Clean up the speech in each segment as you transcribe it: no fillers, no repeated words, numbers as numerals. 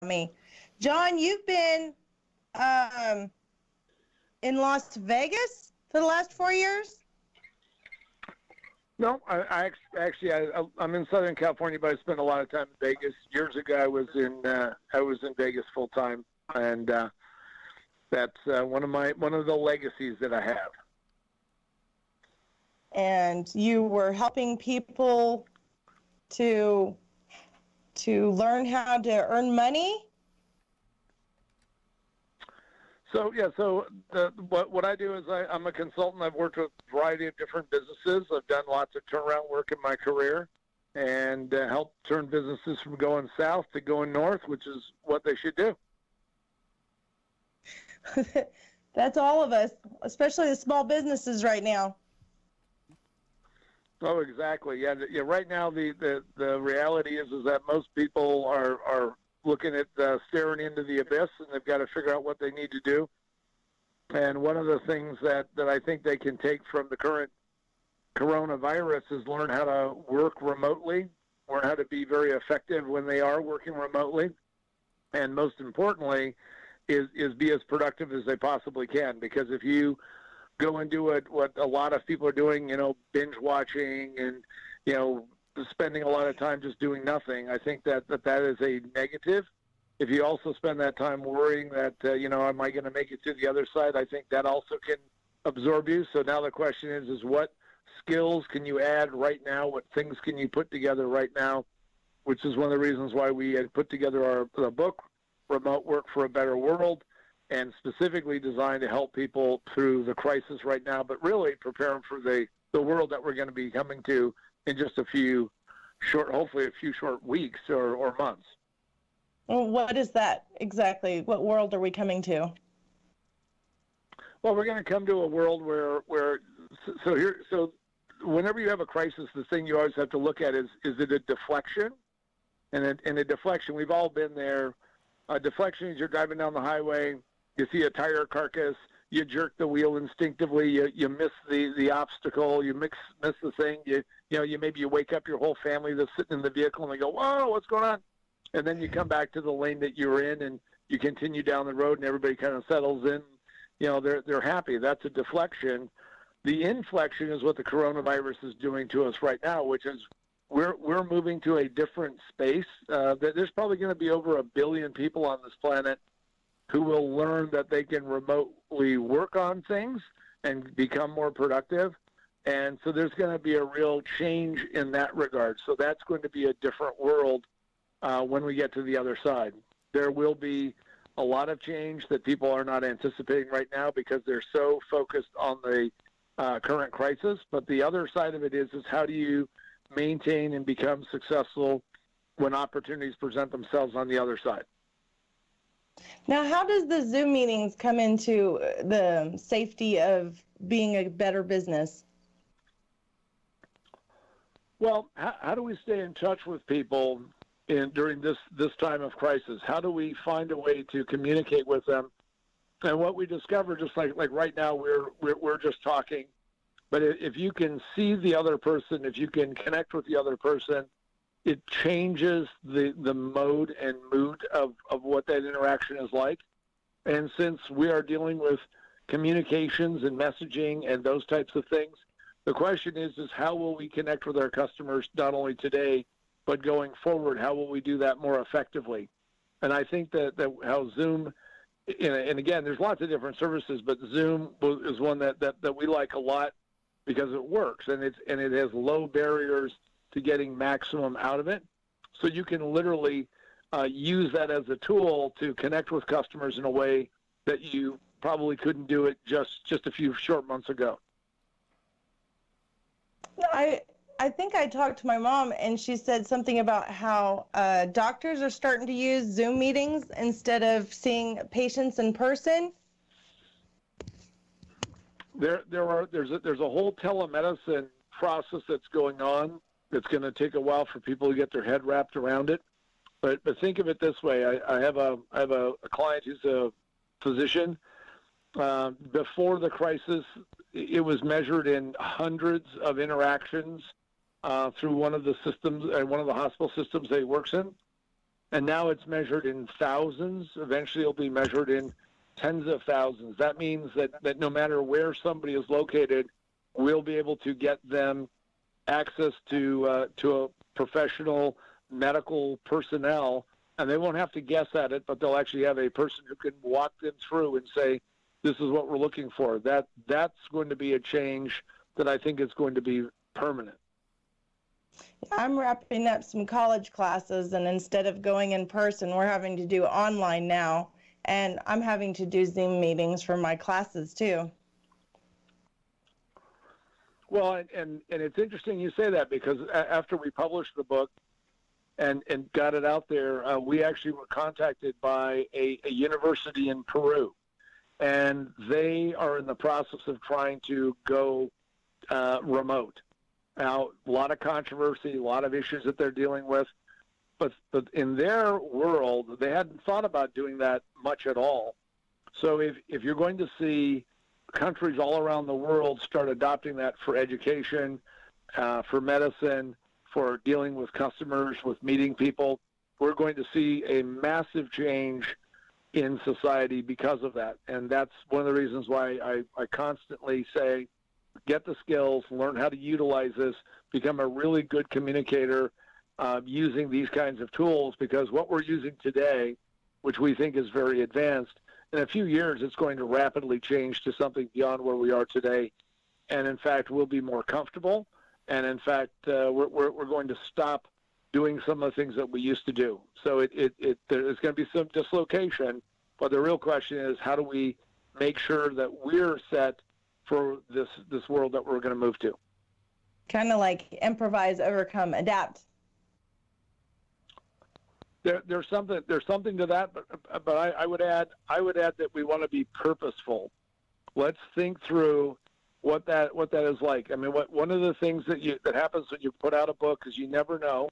me. John, you've been um, in Las Vegas for the last 4 years? No, I'm in Southern California, but I spent a lot of time in Vegas. Years ago, I was in Vegas full time, and that's one of the legacies that I have. And you were helping people to learn how to earn money? What I do is I'm a consultant. I've worked with a variety of different businesses. I've done lots of turnaround work in my career, and helped turn businesses from going south to going north, which is what they should do. That's all of us, especially the small businesses right now. Oh, exactly. Yeah. Right now, the reality is that most people are looking at staring into the abyss, and they've got to figure out what they need to do. And one of the things that I think they can take from the current coronavirus is learn how to work remotely, learn how to be very effective when they are working remotely, and most importantly, is be as productive as they possibly can. Because if you go and do what a lot of people are doing, binge watching and, spending a lot of time just doing nothing, I think that is a negative. If you also spend that time worrying that, am I going to make it to the other side, I think that also can absorb you. So now the question is what skills can you add right now? What things can you put together right now? Which is one of the reasons why we had put together the book, Remote Work for a Better World, and specifically designed to help people through the crisis right now, but really prepare them for the world that we're going to be coming to in just hopefully a few short weeks or months. Well, what is that exactly? What world are we coming to? Well, we're going to come to a world where whenever you have a crisis, the thing you always have to look at is it a deflection? And a deflection, we've all been there. A deflection is you're driving down the highway, you see a tire carcass, you jerk the wheel instinctively, you miss the obstacle, you miss the thing, maybe you wake up your whole family that's sitting in the vehicle and they go, whoa, what's going on? And then you come back to the lane that you were in and you continue down the road and everybody kind of settles in. They're happy. That's a deflection. The inflection is what the coronavirus is doing to us right now, which is we're moving to a different space. There's probably going to be over 1 billion people on this planet who will learn that they can remotely work on things and become more productive. And so there's going to be a real change in that regard. So that's going to be a different world when we get to the other side. There will be a lot of change that people are not anticipating right now because they're so focused on the current crisis. But the other side of it is how do you maintain and become successful when opportunities present themselves on the other side? Now, how does the Zoom meetings come into the safety of being a better business? Well, how do we stay in touch with people during this time of crisis? How do we find a way to communicate with them? And what we discover, just like right now, we're just talking, but if you can see the other person, if you can connect with the other person, it changes the mode and mood of what that interaction is like. And since we are dealing with communications and messaging and those types of things, the question is how will we connect with our customers not only today, but going forward? How will we do that more effectively? And I think that how Zoom, and again, there's lots of different services, but Zoom is one that we like a lot because it works and it has low barriers to getting maximum out of it. So you can literally use that as a tool to connect with customers in a way that you probably couldn't do it just a few short months ago. I think I talked to my mom and she said something about how doctors are starting to use Zoom meetings instead of seeing patients in person. There's a whole telemedicine process that's going on. It's going to take a while for people to get their head wrapped around it. But think of it this way: I have a client who's a physician. Before the crisis, it was measured in hundreds of interactions through one of the systems, one of the hospital systems that he works in. And now it's measured in thousands. Eventually it'll be measured in tens of thousands. That means that no matter where somebody is located, we'll be able to get them access to a professional medical personnel, and they won't have to guess at it, but they'll actually have a person who can walk them through and say, this is what we're looking for. That's going to be a change that I think is going to be permanent. I'm wrapping up some college classes, and instead of going in person, we're having to do online now, and I'm having to do Zoom meetings for my classes too. Well, and it's interesting you say that, because after we published the book and got it out there, we actually were contacted by a university in Peru, and they are in the process of trying to go remote. Now, a lot of controversy, a lot of issues that they're dealing with, but in their world, they hadn't thought about doing that much at all. So if you're going to see countries all around the world start adopting that for education, for medicine, for dealing with customers, with meeting people, we're going to see a massive change in society because of that. And that's one of the reasons why I constantly say, get the skills, learn how to utilize this, become a really good communicator using these kinds of tools, because what we're using today, which we think is very advanced, in a few years it's going to rapidly change to something beyond where we are today. And in fact, we'll be more comfortable. And in fact, we're going to stop doing some of the things that we used to do. So there's going to be some dislocation, but the real question is, how do we make sure that we're set for this world that we're going to move to? Kind of like improvise, overcome, adapt. There's something to that, but I would add that we want to be purposeful. Let's think through what that is like. I mean, one of the things that happens when you put out a book is you never know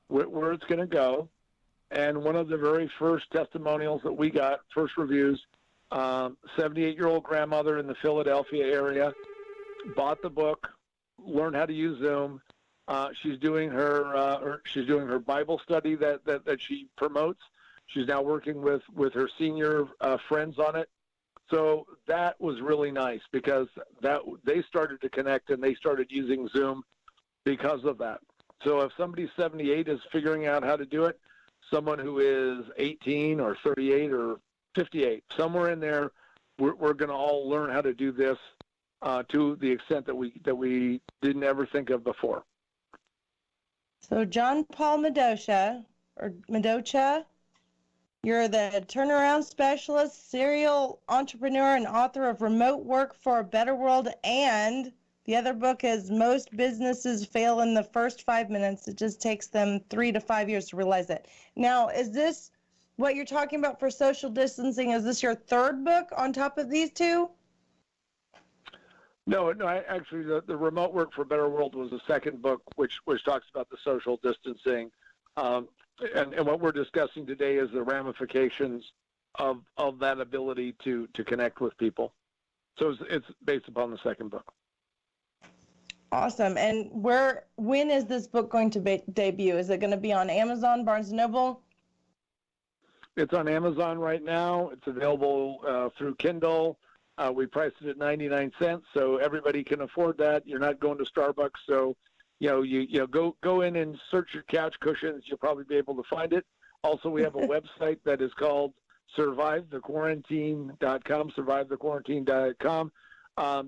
where it's going to go. And one of the very first testimonials that we got, first reviews, 78-year-old grandmother in the Philadelphia area, bought the book, learned how to use Zoom. She's doing her Bible study that she promotes. She's now working with her senior friends on it. So that was really nice, because they started to connect and they started using Zoom because of that. So if somebody 78 is figuring out how to do it, someone who is 18 or 38 or 58, somewhere in there, we're going to all learn how to do this to the extent that we didn't ever think of before. So John Paul Mendocha, you're the turnaround specialist, serial entrepreneur, and author of Remote Work for a Better World, and the other book is Most Businesses Fail in the First 5 Minutes. It just takes them 3 to 5 years to realize it. Now, is this what you're talking about for social distancing? Is this your third book on top of these two? No. Actually, the Remote Work for a Better World was the second book, which talks about the social distancing. And what we're discussing today is the ramifications of that ability to connect with people. So it's based upon the second book. Awesome. And when is this book going to debut? Is it going to be on Amazon, Barnes & Noble? It's on Amazon right now. It's available through Kindle. We priced it at 99 cents, so everybody can afford that. You're not going to Starbucks, so you go in and search your couch cushions. You'll probably be able to find it. Also, we have a website that is called survivethequarantine.com, survivethequarantine.com.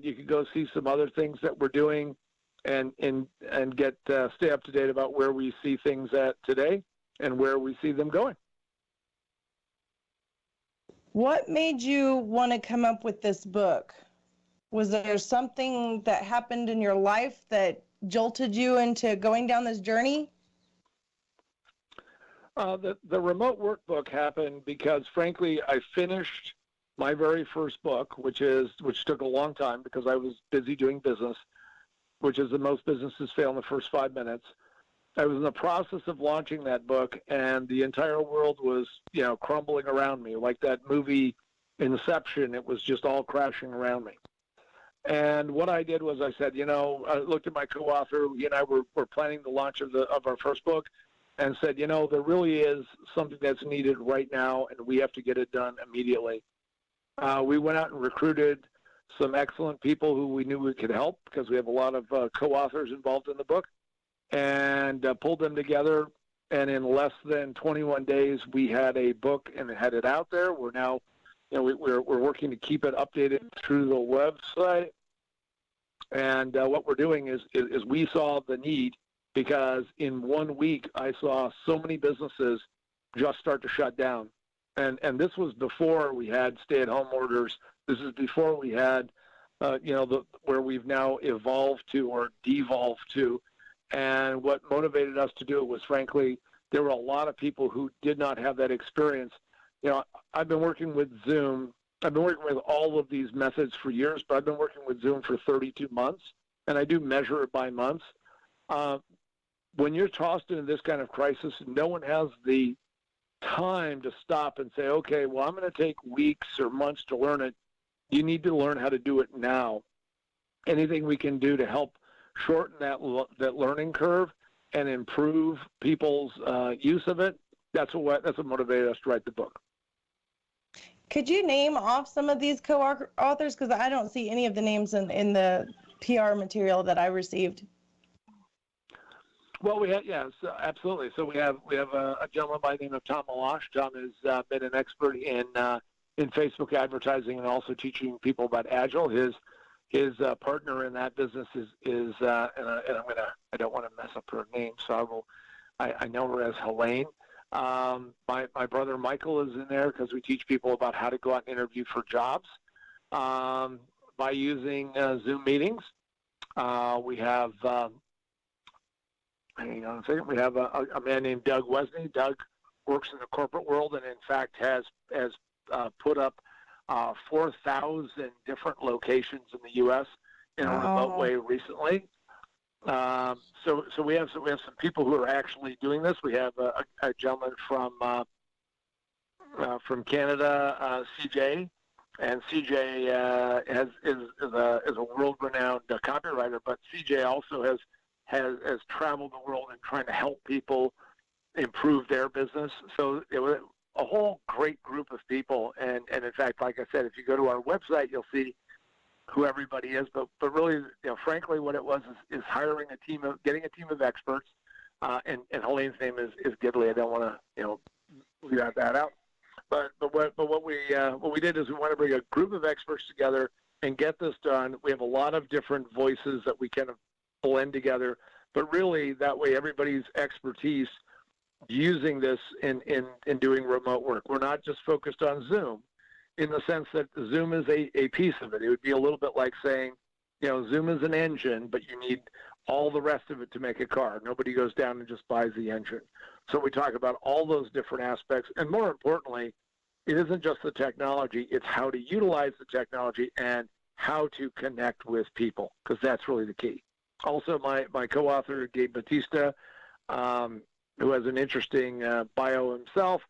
You can go see some other things that we're doing and get stay up to date about where we see things at today and where we see them going. What made you want to come up with this book? Was there something that happened in your life that jolted you into going down this journey? The remote work book happened because, frankly, I finished my very first book, which took a long time because I was busy doing business, which is the Most Businesses Fail in the First 5 Minutes. I was in the process of launching that book, and the entire world was, crumbling around me. Like that movie Inception, it was just all crashing around me. And what I did was I said, I looked at my co-author. He and I were planning the launch of our first book. and said, there really is something that's needed right now, and we have to get it done immediately. We went out and recruited some excellent people who we knew we could help because we have a lot of co-authors involved in the book, and pulled them together. And in less than 21 days, we had a book and had it out there. We're now, we're working to keep it updated through the website. And what we're doing is we saw the need, because in 1 week I saw so many businesses just start to shut down. And this was before we had stay-at-home orders. This is before we had, where we've now evolved to or devolved to. And what motivated us to do it was, frankly, there were a lot of people who did not have that experience. I've been working with Zoom. I've been working with all of these methods for years, but I've been working with Zoom for 32 months, and I do measure it by months. When you're tossed into this kind of crisis, no one has the time to stop and say, okay, well, I'm going to take weeks or months to learn it. You need to learn how to do it now. Anything we can do to help shorten that learning curve and improve people's use of it, that's what motivated us to write the book. Could you name off some of these co-authors? Because I don't see any of the names in the PR material that I received. Well, absolutely. So we have a gentleman by the name of Tom Malash. Tom has been an expert in Facebook advertising and also teaching people about Agile. His partner in that business is and I don't want to mess up her name, so I know her as Helene. My brother Michael is in there because we teach people about how to go out and interview for jobs by using Zoom meetings. We have hang on a second. We have a man named Doug Wesney. Doug works in the corporate world and in fact has put up 4,000 different locations in the U.S. in a remote way recently. So we have some people who are actually doing this. We have a gentleman from Canada, CJ, and CJ is a world-renowned copywriter. But CJ also has traveled the world and trying to help people improve their business. So it was a whole great group of people. And in fact, like I said, if you go to our website, you'll see who everybody is. But really, frankly, what it was is hiring getting a team of experts. And Helene's name is Gidley. I don't want to, leave that out. But what we did is we want to bring a group of experts together and get this done. We have a lot of different voices that we kind of blend together, but really that way everybody's expertise using this in doing remote work. We're not just focused on Zoom in the sense that Zoom is a piece of it. It would be a little bit like saying, Zoom is an engine, but you need all the rest of it to make a car. Nobody goes down and just buys the engine. So we talk about all those different aspects. And more importantly, it isn't just the technology, it's how to utilize the technology and how to connect with people, because that's really the key. Also, my co-author, Gabe Batista, who has an interesting bio himself,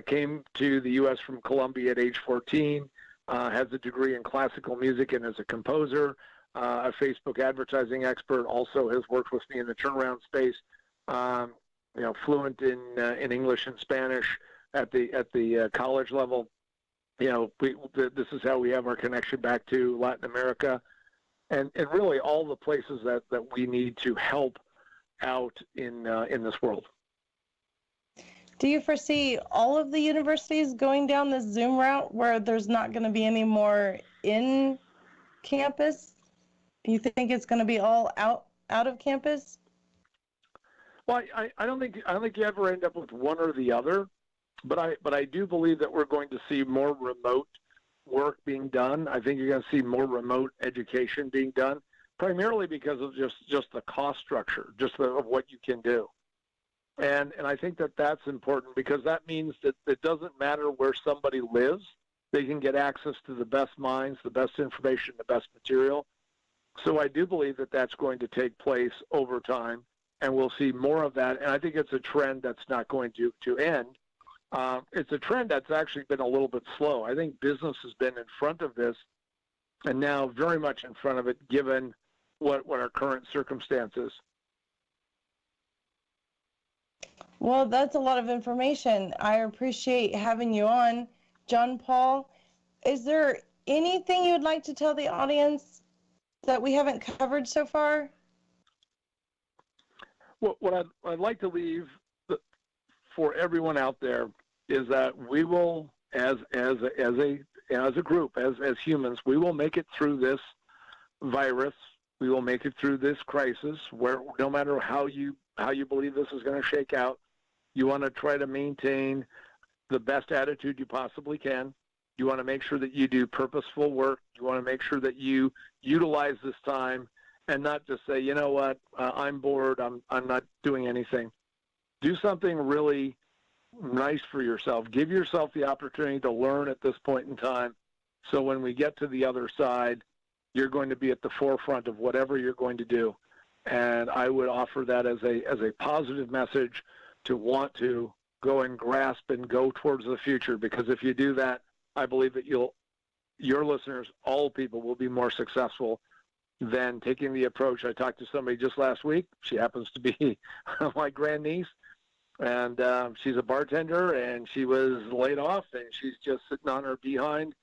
came to the U.S. from Columbia at age 14, has a degree in classical music and is a composer, a Facebook advertising expert, also has worked with me in the turnaround space, fluent in English and Spanish at the college level. This is how we have our connection back to Latin America. And really all the places that we need to help out in this world. Do you foresee all of the universities going down this Zoom route where there's not going to be any more in campus? You think it's going to be all out of campus? Well, I don't think you ever end up with one or the other, but I do believe that we're going to see more remote work being done. I think you're going to see more remote education being done, primarily because of just the cost structure, of what you can do. And I think that's important because that means that it doesn't matter where somebody lives. They can get access to the best minds, the best information, the best material. So I do believe that that's going to take place over time, and we'll see more of that. And I think it's a trend that's not going to end. It's a trend that's actually been a little bit slow. I think business has been in front of this and now very much in front of it, given what our current circumstances. Well, that's a lot of information. I appreciate having you on. John Paul, is there anything you would like to tell the audience that we haven't covered so far? What I'd like to leave for everyone out there is that we will, as a group, as humans, we will make it through this virus. We will make it through this crisis. Where no matter how you believe this is going to shake out, you want to try to maintain the best attitude you possibly can. You want to make sure that you do purposeful work. You want to make sure that you utilize this time and not just say, you know what, I'm bored. I'm not doing anything. Do something really nice for yourself. Give yourself the opportunity to learn at this point in time. So when we get to the other side, you're going to be at the forefront of whatever you're going to do. And I would offer that as a positive message to want to go and grasp and go towards the future. Because if you do that, I believe that your listeners, all people, will be more successful than taking the approach. I talked to somebody just last week. She happens to be my grandniece, and she's a bartender, and she was laid off, and she's just sitting on her behind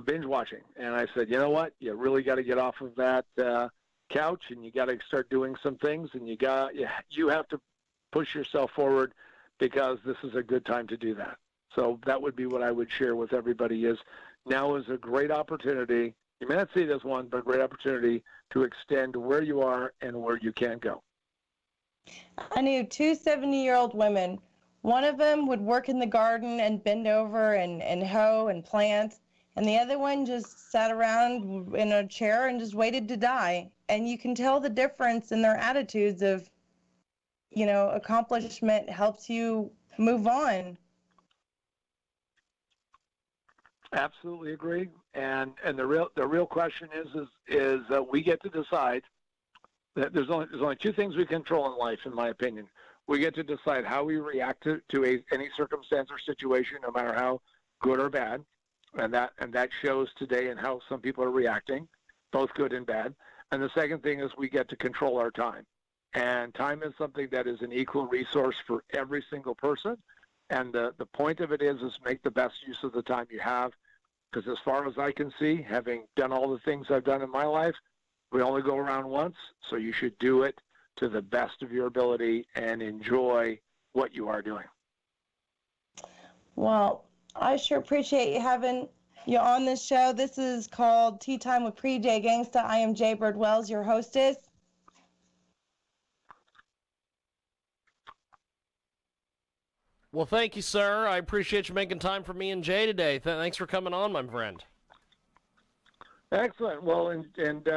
binge watching. And I said, you know what? You really got to get off of that couch, and you got to start doing some things, and you have to push yourself forward, because this is a good time to do that. So that would be what I would share with everybody is now is a great opportunity. You may not see it as one, but a great opportunity to extend where you are and where you can go. I knew two 70-year-old women. One of them would work in the garden and bend over and hoe and plant, and the other one just sat around in a chair and just waited to die. And you can tell the difference in their attitudes of, accomplishment helps you move on. Absolutely agree. And the real question is that we get to decide that there's only two things we control in life, in my opinion. We get to decide how we react to any circumstance or situation, no matter how good or bad, and that shows today in how some people are reacting, both good and bad. And the second thing is we get to control our time. And time is something that is an equal resource for every single person. And the point of it is make the best use of the time you have. Because as far as I can see, having done all the things I've done in my life, we only go around once. So you should do it to the best of your ability and enjoy what you are doing. Well, I sure appreciate you having you on this show. This is called Tea Time with Pre-J Gangsta. I am Jay Bird Wells, your hostess. Well, thank you, sir. I appreciate you making time for me and Jay today. Thanks for coming on, my friend. Excellent. Well, and